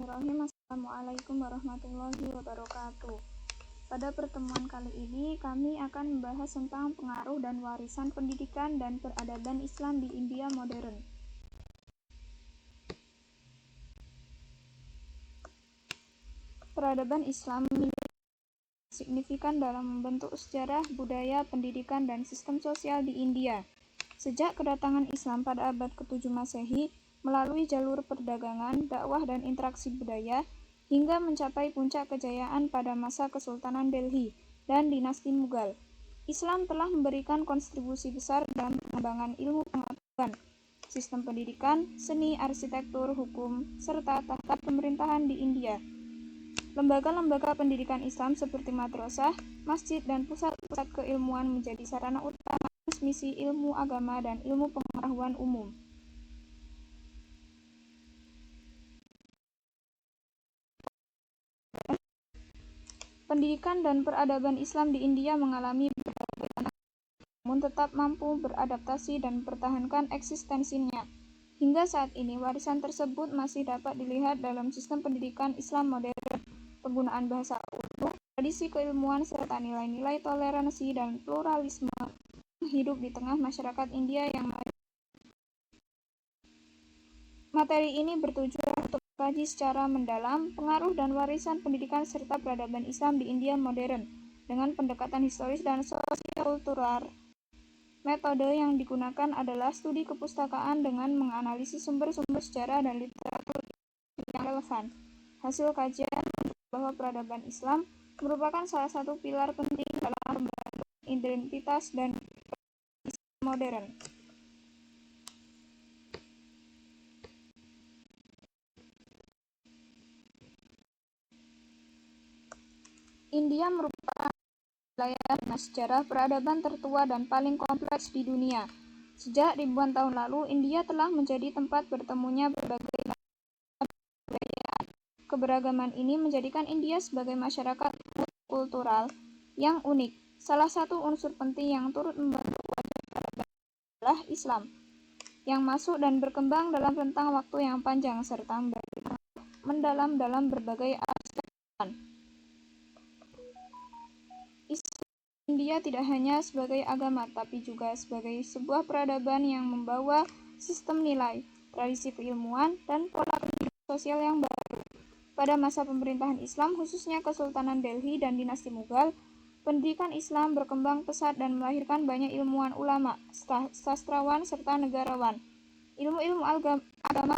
Bismillahirrahmanirrahim. Assalamualaikum warahmatullahi wabarakatuh. Pada pertemuan kali ini kami akan membahas tentang pengaruh dan warisan pendidikan dan peradaban Islam di India modern. Peradaban Islam signifikan dalam membentuk sejarah, budaya, pendidikan, dan sistem sosial di India. Sejak kedatangan Islam pada abad ke-7 Masehi, melalui jalur perdagangan, dakwah, dan interaksi budaya, hingga mencapai puncak kejayaan pada masa Kesultanan Delhi dan dinasti Mughal. Islam telah memberikan kontribusi besar dalam pengembangan ilmu pengetahuan, sistem pendidikan, seni, arsitektur, hukum, serta tata pemerintahan di India. Lembaga-lembaga pendidikan Islam seperti madrasah, masjid, dan pusat-pusat keilmuan menjadi sarana utama transmisi ilmu agama dan ilmu pengetahuan umum. Pendidikan dan peradaban Islam di India mengalami berbagai tantangan, namun tetap mampu beradaptasi dan mempertahankan eksistensinya. Hingga saat ini, warisan tersebut masih dapat dilihat dalam sistem pendidikan Islam modern, penggunaan bahasa Urdu, tradisi keilmuan, serta nilai-nilai toleransi dan pluralisme yang hidup di tengah masyarakat India yang maju. Materi ini bertujuan untuk mengkaji secara mendalam pengaruh dan warisan pendidikan serta peradaban Islam di India modern dengan pendekatan historis dan sosio-kultural. Metode yang digunakan adalah studi kepustakaan dengan menganalisis sumber-sumber sejarah dan literatur yang relevan. Hasil kajian bahwa peradaban Islam merupakan salah satu pilar penting dalam pembentukan identitas dan Islam modern. India merupakan wilayah dengan sejarah peradaban tertua dan paling kompleks di dunia. Sejak ribuan tahun lalu, India telah menjadi tempat bertemunya berbagai budaya. Keberagaman ini menjadikan India sebagai masyarakat kultural yang unik. Salah satu unsur penting yang turut membentuk wajah peradaban adalah Islam, yang masuk dan berkembang dalam rentang waktu yang panjang serta mendalam dalam berbagai aspek. India tidak hanya sebagai agama, tapi juga sebagai sebuah peradaban yang membawa sistem nilai, tradisi keilmuan, dan pola kehidupan sosial yang baru. Pada masa pemerintahan Islam, khususnya Kesultanan Delhi dan dinasti Mughal, pendidikan Islam berkembang pesat dan melahirkan banyak ilmuwan ulama, sastrawan, serta negarawan. Ilmu-ilmu agama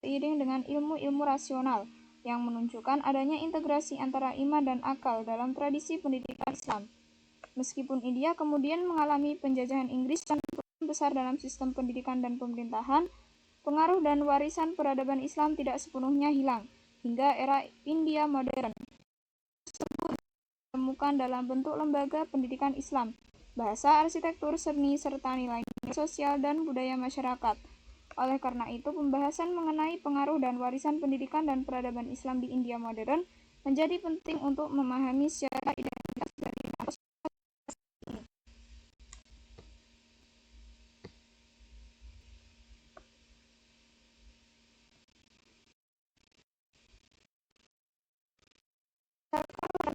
seiring dengan ilmu-ilmu rasional, yang menunjukkan adanya integrasi antara iman dan akal dalam tradisi pendidikan Islam. Meskipun India kemudian mengalami penjajahan Inggris dan perubahan besar dalam sistem pendidikan dan pemerintahan, pengaruh dan warisan peradaban Islam tidak sepenuhnya hilang. Hingga era India modern tersebut ditemukan dalam bentuk lembaga pendidikan Islam, bahasa, arsitektur, seni, serta nilai-nilai sosial dan budaya masyarakat. Oleh karena itu, pembahasan mengenai pengaruh dan warisan pendidikan dan peradaban Islam di India modern menjadi penting untuk memahami secara identitas dari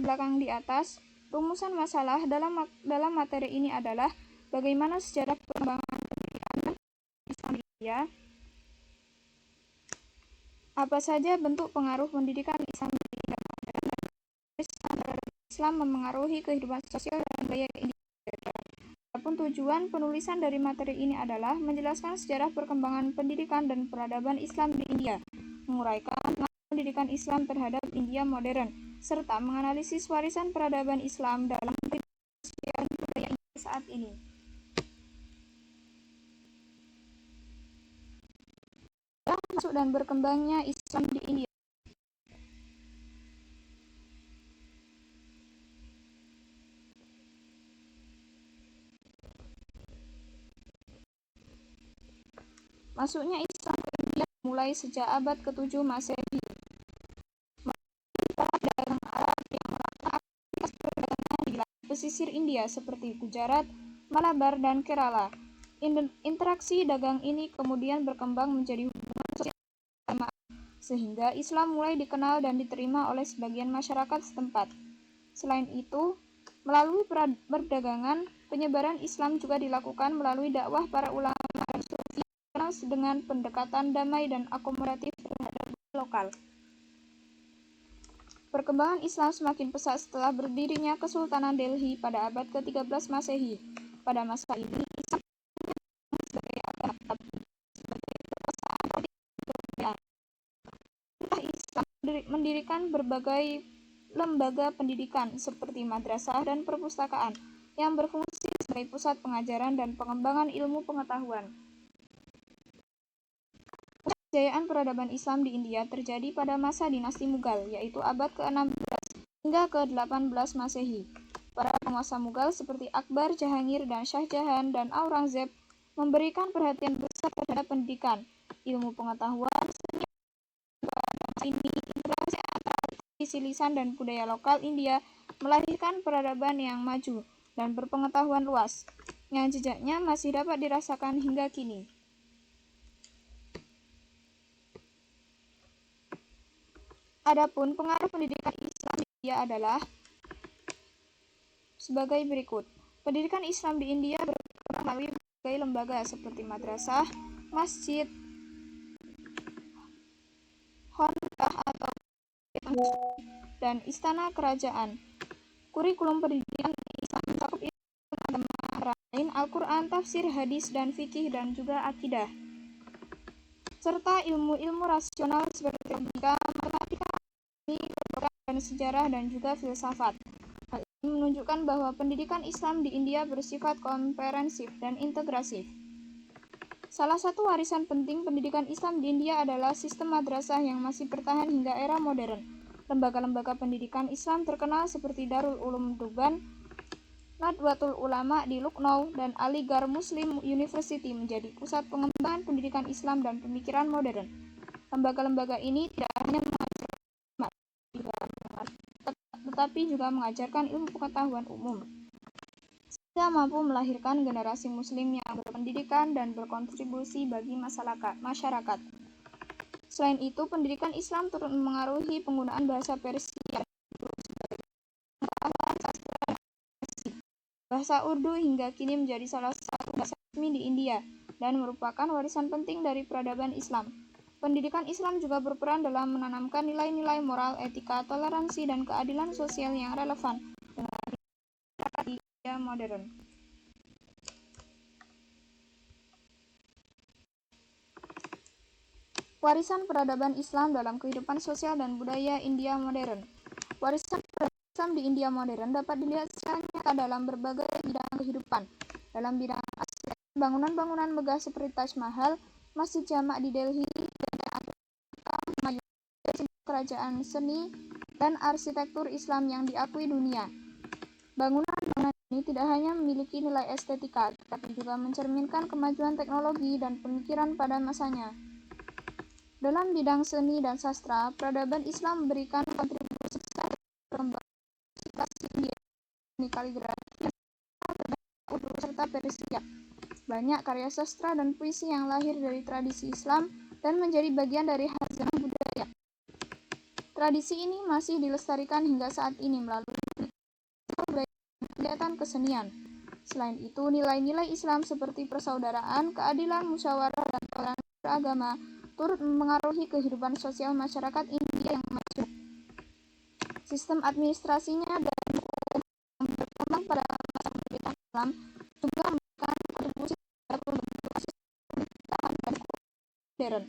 belakang di atas. Rumusan masalah dalam materi ini adalah bagaimana sejarah perkembangan pendidikan Islam di India, apa saja bentuk pengaruh pendidikan Islam di India modern, dan Islam memengaruhi kehidupan sosial dan budaya India. Adapun tujuan penulisan dari materi ini adalah menjelaskan sejarah perkembangan pendidikan dan peradaban Islam di India, menguraikan pengaruh pendidikan Islam terhadap India modern, serta menganalisis warisan peradaban Islam dalam kehidupan sosial dan budaya India saat ini. Masuk dan berkembangnya Islam di India. Masuknya Islam ke India mulai sejak abad ke-7 Masehi. Dagang Arab yang melakukan aktivitas perdagangan di pesisir India seperti Gujarat, Malabar, dan Kerala. Interaksi dagang ini kemudian berkembang menjadi hubungan sosial sehingga Islam mulai dikenal dan diterima oleh sebagian masyarakat setempat. Selain itu, melalui perdagangan, penyebaran Islam juga dilakukan melalui dakwah para ulama dan sufi dengan pendekatan damai dan akomodatif terhadap lokal. Perkembangan Islam semakin pesat setelah berdirinya Kesultanan Delhi pada abad ke-13 Masehi. Pada masa ini, Islam sebagai agama, tapi sebagai kekuasaan politik dan Islam mendirikan berbagai lembaga pendidikan seperti madrasah dan perpustakaan yang berfungsi sebagai pusat pengajaran dan pengembangan ilmu pengetahuan. Kejayaan peradaban Islam di India terjadi pada masa dinasti Mughal, yaitu abad ke-16 hingga ke-18 Masehi. Para penguasa Mughal seperti Akbar, Jahangir, dan Shah Jahan dan Aurangzeb memberikan perhatian besar terhadap pendidikan, ilmu pengetahuan, seni, ini interaksi antara tradisi lisan dan budaya lokal India melahirkan peradaban yang maju dan berpengetahuan luas, yang jejaknya masih dapat dirasakan hingga kini. Adapun pengaruh pendidikan Islam di India adalah sebagai berikut. Pendidikan Islam di India berkembang melalui berbagai lembaga seperti madrasah, masjid, khonqah atau dan istana kerajaan. Kurikulum pendidikan Islam mencakup ilmu agama lain, Al-Quran, tafsir, hadis, dan fikih, dan juga akidah, serta ilmu-ilmu rasional seperti logika, matematika, dan sejarah, dan juga filsafat. Hal ini menunjukkan bahwa pendidikan Islam di India bersifat komprehensif dan integrasif. Salah satu warisan penting pendidikan Islam di India adalah sistem madrasah yang masih bertahan hingga era modern. Lembaga-lembaga pendidikan Islam terkenal seperti Darul Ulum Deoband, Nadwatul Ulama di Lucknow, dan Aligarh Muslim University menjadi pusat pengembangan pendidikan Islam dan pemikiran modern. Lembaga-lembaga ini tidak hanya tetapi juga mengajarkan ilmu pengetahuan umum, sehingga mampu melahirkan generasi muslim yang berpendidikan dan berkontribusi bagi masyarakat. Selain itu, pendidikan Islam turut memengaruhi penggunaan bahasa Persia, bahasa Urdu hingga kini menjadi salah satu bahasa resmi di India dan merupakan warisan penting dari peradaban Islam. Pendidikan Islam juga berperan dalam menanamkan nilai-nilai moral, etika, toleransi, dan keadilan sosial yang relevan dengan masyarakat di India modern. Warisan peradaban Islam dalam kehidupan sosial dan budaya India modern. Warisan peradaban Islam di India modern dapat dilihat secara nyata dalam berbagai bidang kehidupan. Dalam bidang arsitektur, bangunan-bangunan megah seperti Taj Mahal, Masjid Jamak di Delhi, kerajaan seni, dan arsitektur Islam yang diakui dunia. Bangunan-bangunan ini tidak hanya memiliki nilai estetika, tetapi juga mencerminkan kemajuan teknologi dan pemikiran pada masanya. Dalam bidang seni dan sastra, peradaban Islam memberikan kontribusi besar perkembangan India, seni kaligrafi, Urdu serta Persia. Banyak karya sastra dan puisi yang lahir dari tradisi Islam dan menjadi bagian dari khazanah budaya. Tradisi ini masih dilestarikan hingga saat ini melalui kegiatan kesenian. Selain itu, nilai-nilai Islam seperti persaudaraan, keadilan, musyawarah, dan toleransi beragama turut mempengaruhi kehidupan sosial masyarakat India yang maju. Sistem administrasinya dan yang berkembang pada masa pemerintahan Islam juga memberikan kontribusi terhadap pemerintahan dan modern.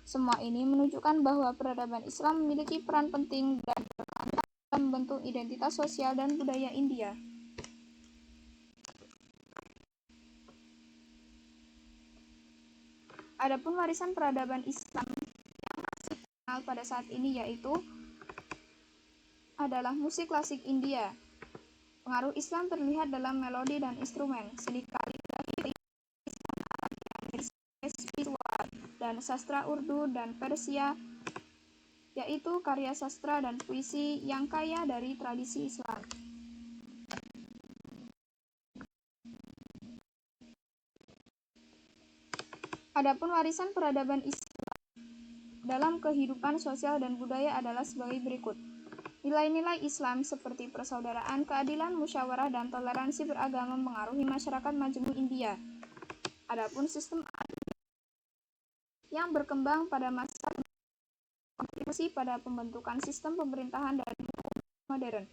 Semua ini menunjukkan bahwa peradaban Islam memiliki peran penting dan berperan dalam membentuk identitas sosial dan budaya India. Adapun warisan peradaban Islam yang masih terkenal pada saat ini yaitu adalah musik klasik India. Pengaruh Islam terlihat dalam melodi dan instrumen, seni kaligrafi, visual, dan sastra Urdu dan Persia, yaitu karya sastra dan puisi yang kaya dari tradisi Islam. Adapun warisan peradaban Islam dalam kehidupan sosial dan budaya adalah sebagai berikut. Nilai-nilai Islam seperti persaudaraan, keadilan, musyawarah, dan toleransi beragama mempengaruhi masyarakat majemuk India. Adapun sistem yang berkembang pada masa kontribusi pada pembentukan sistem pemerintahan dan hukum modern.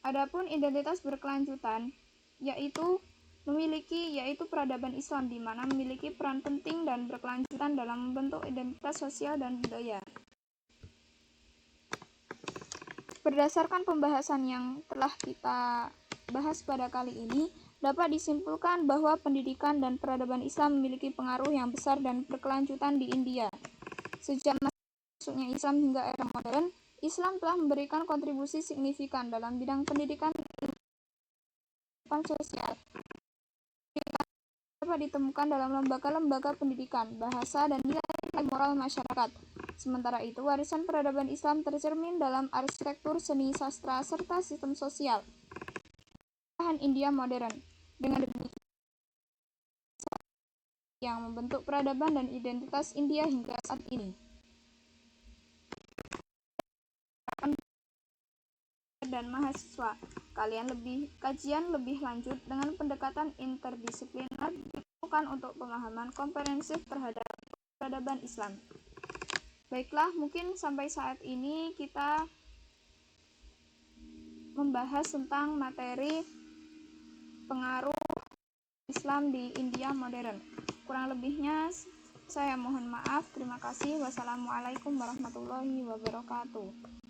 Adapun identitas berkelanjutan yaitu peradaban Islam di mana memiliki peran penting dan berkelanjutan dalam membentuk identitas sosial dan budaya. Berdasarkan pembahasan yang telah kita bahas pada kali ini, dapat disimpulkan bahwa pendidikan dan peradaban Islam memiliki pengaruh yang besar dan berkelanjutan di India. Sejak masuknya Islam hingga era modern, Islam telah memberikan kontribusi signifikan dalam bidang pendidikan dan kehidupan sosial. Dapat ditemukan dalam lembaga-lembaga pendidikan, bahasa, dan nilai-nilai moral masyarakat. Sementara itu, warisan peradaban Islam tercermin dalam arsitektur, seni, sastra, serta sistem sosial India modern. Dengan demikian, yang membentuk peradaban dan identitas India hingga saat ini. Dan mahasiswa, kajian lebih lanjut dengan pendekatan interdisipliner diperlukan untuk pemahaman komprehensif terhadap peradaban Islam. Baiklah, mungkin sampai saat ini kita membahas tentang materi pengaruh Islam di India modern. Kurang lebihnya saya mohon maaf. Terima kasih. Wassalamualaikum warahmatullahi wabarakatuh.